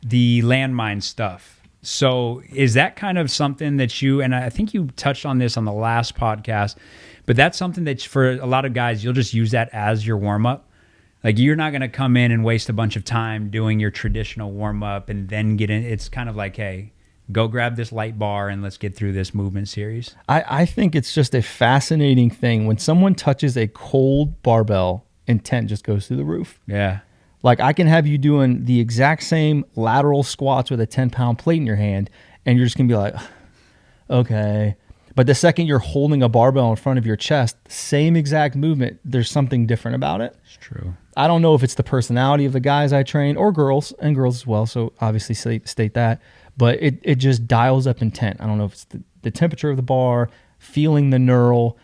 the landmine stuff. So is that kind of something that you, and I think you touched on this on the last podcast, but that's something that for a lot of guys, you'll just use that as your warm-up? Like you're not going to come in and waste a bunch of time doing your traditional warm-up and then get in. It's kind of like, hey, go grab this light bar and let's get through this movement series. I think it's just a fascinating thing. When someone touches a cold barbell, intent just goes through the roof. Yeah. Like I can have you doing the exact same lateral squats with a 10-pound plate in your hand, and you're just going to be like, okay. But the second you're holding a barbell in front of your chest, same exact movement, there's something different about it. It's true. I don't know if it's the personality of the guys I train, or girls, and girls as well, so obviously state that. But it just dials up intent. I don't know if it's the temperature of the bar, feeling the knurl.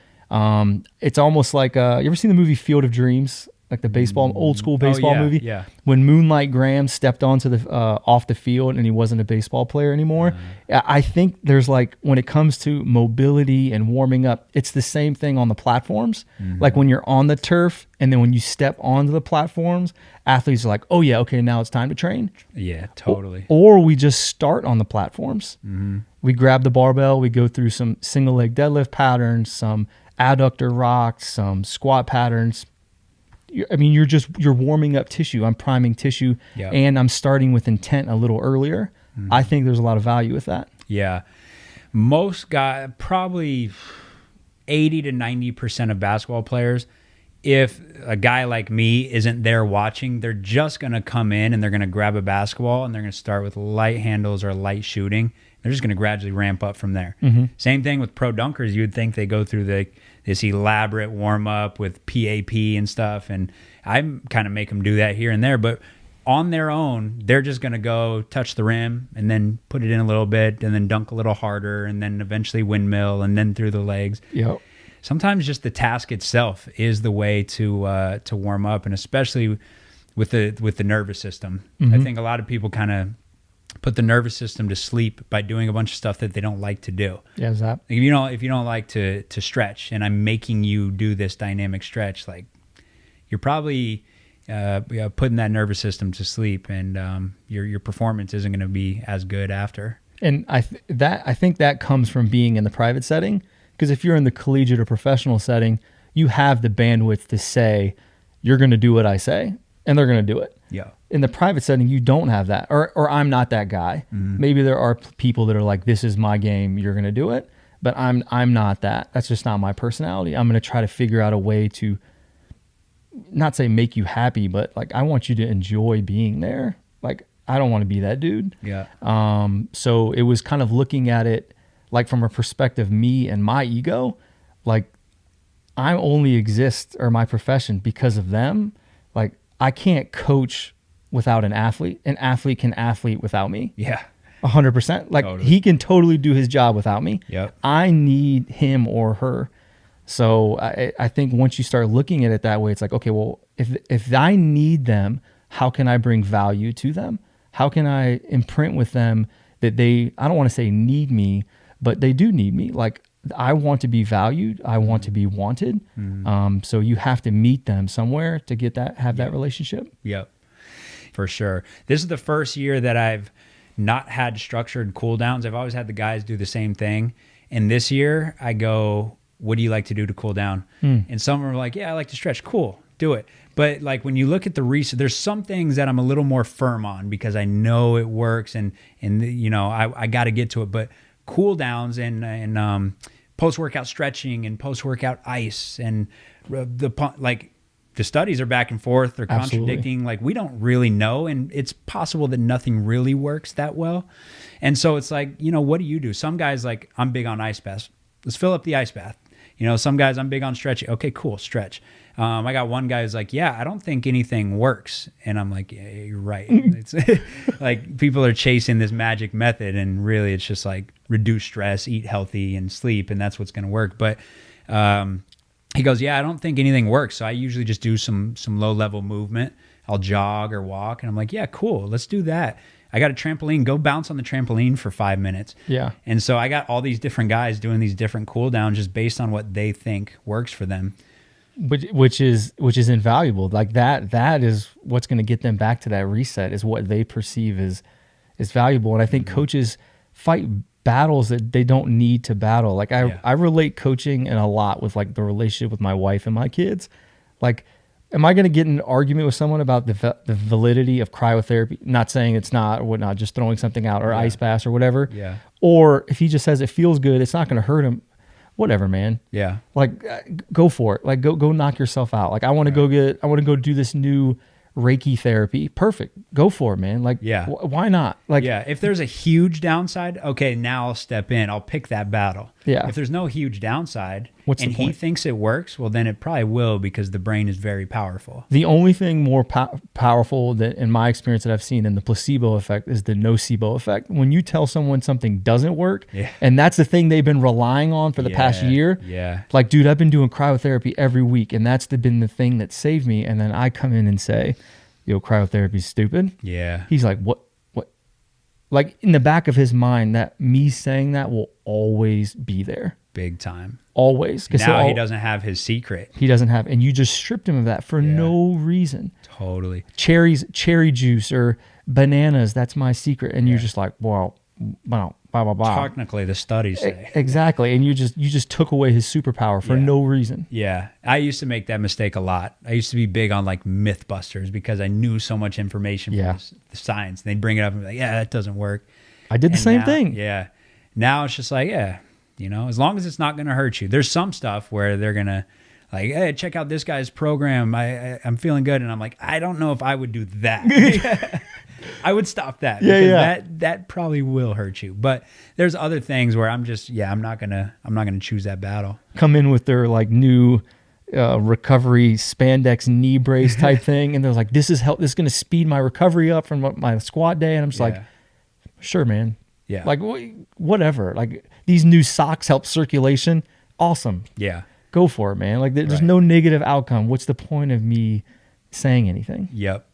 It's almost like, you ever seen the movie Field of Dreams? Like the baseball, old school baseball movie? Yeah. When Moonlight Graham stepped onto the off the field and he wasn't a baseball player anymore. I think there's like, when it comes to mobility and warming up, it's the same thing on the platforms. Like when you're on the turf and then when you step onto the platforms, athletes are like, oh yeah, okay, now it's time to train. Yeah, totally. Or we just start on the platforms. We grab the barbell, we go through some single leg deadlift patterns, some adductor rocks, some squat patterns. I mean, you're warming up tissue. I'm priming tissue, and I'm starting with intent a little earlier. I think there's a lot of value with that. Yeah. Most guys, probably 80 to 90% of basketball players, if a guy like me isn't there watching, they're just going to come in and they're going to grab a basketball and they're going to start with light handles or light shooting. They're just going to gradually ramp up from there. Same thing with pro dunkers. You would think they go through this elaborate warm-up with PAP and stuff, and I kind of make them do that here and there. But on their own, they're just going to go touch the rim and then put it in a little bit and then dunk a little harder and then eventually windmill and then through the legs. Yep. Sometimes just the task itself is the way to warm up, and especially with the nervous system. I think a lot of people kind of put the nervous system to sleep by doing a bunch of stuff that they don't like to do. Yeah, is that? If you don't like to stretch, and I'm making you do this dynamic stretch, like you're probably putting that nervous system to sleep, and your performance isn't going to be as good after. And I think that comes from being in the private setting, because if you're in the collegiate or professional setting, you have the bandwidth to say you're going to do what I say, and they're going to do it. Yeah. In the private setting, you don't have that, or I'm not that guy. Maybe there are people that are like, this is my game, you're going to do it, but I'm not that. That's just not my personality. I'm going to try to figure out a way to not say make you happy, but like I want you to enjoy being there. Like I don't want to be that dude. Yeah. So it was kind of looking at it like from a perspective, me and my ego, like I only exist, or my profession, because of them. Like I can't coach without an athlete. An athlete can athlete without me. Yeah. 100%. Like Totally. he can totally do his job without me. Yep. I need him or her. So I think once you start looking at it that way, it's like, okay, well, if I need them, how can I bring value to them? How can I imprint with them that they, I don't want to say need me, but they do need me. Like I want to be valued. I want to be wanted. So you have to meet them somewhere to get that, have that relationship. Yep. For sure. This is the first year that I've not had structured cool downs. I've always had the guys do the same thing. And this year I go, what do you like to do to cool down? And some are like, yeah, I like to stretch. Cool, do it. But like when you look at the research, there's some things that I'm a little more firm on because I know it works and you know, I got to get to it. But cool downs and post-workout stretching and post-workout ice and the studies are back and forth. They're contradicting. Absolutely. Like we don't really know. And it's possible that nothing really works that well. And so it's like, you know, what do you do? Some guys like, I'm big on ice baths. Let's fill up the ice bath. You know, some guys, I'm big on stretching. Okay, cool, stretch. I got one guy who's like, yeah, I don't think anything works. And I'm like, yeah, you're right. It's like people are chasing this magic method and really it's just like reduce stress, eat healthy and sleep. And that's what's going to work. But he goes, yeah, I don't think anything works. So I usually just do some low level movement. I'll jog or walk. And I'm like, yeah, cool. Let's do that. I got a trampoline, go bounce on the trampoline for 5 minutes. Yeah. And so I got all these different guys doing these different cool downs just based on what they think works for them. Which is invaluable. Like that is what's going to get them back to that reset, is what they perceive as is valuable. And I think coaches fight battles that they don't need to battle. Like I relate coaching in a lot with like the relationship with my wife and my kids. Like, am I going to get in an argument with someone about the validity of cryotherapy? Not saying it's not or whatnot, just throwing something out or ice baths or whatever. Yeah. Or if he just says it feels good, it's not going to hurt him. Whatever, man. Yeah. Like, go for it. Like, go knock yourself out. Like, I want to go do this new Reiki therapy. Perfect. Go for it, man. Like, why not? Like, if there's a huge downside, okay, now I'll step in. I'll pick that battle. Yeah. If there's no huge downside What's and the point? he thinks it works, well, then it probably will because the brain is very powerful. The only thing more powerful that, in my experience, that I've seen in the placebo effect is the nocebo effect. When you tell someone something doesn't work, and that's the thing they've been relying on for the past year. Yeah. Like, dude, I've been doing cryotherapy every week, and that's been the thing that saved me. And then I come in and say, yo, cryotherapy's stupid. Yeah. He's like, what? Like, in the back of his mind, that me saying that will always be there. Big time. Always. Now he doesn't have his secret. He doesn't have, and you just stripped him of that for no reason. Totally. Cherry juice or bananas, that's my secret. And you're just like, well, blah, blah, blah. Technically, the studies say. Exactly. And you just took away his superpower for no reason. Yeah. I used to make that mistake a lot. I used to be big on like Mythbusters because I knew so much information from the science. They'd bring it up and be like, yeah, that doesn't work. I did the same thing. Yeah. Now it's just like, as long as it's not going to hurt you. There's some stuff where they're going to like, hey, check out this guy's program. I'm feeling good. And I'm like, I don't know if I would do that. I would stop that. Because that probably will hurt you. But there's other things where I'm just, I'm not gonna choose that battle. Come in with their like new recovery spandex knee brace type thing, and they're like, this is going to speed my recovery up from my squat day. And I'm just like, sure, man. Yeah. Like whatever. Like, these new socks help circulation. Awesome. Yeah. Go for it, man. Like, there's no negative outcome. What's the point of me saying anything? Yep.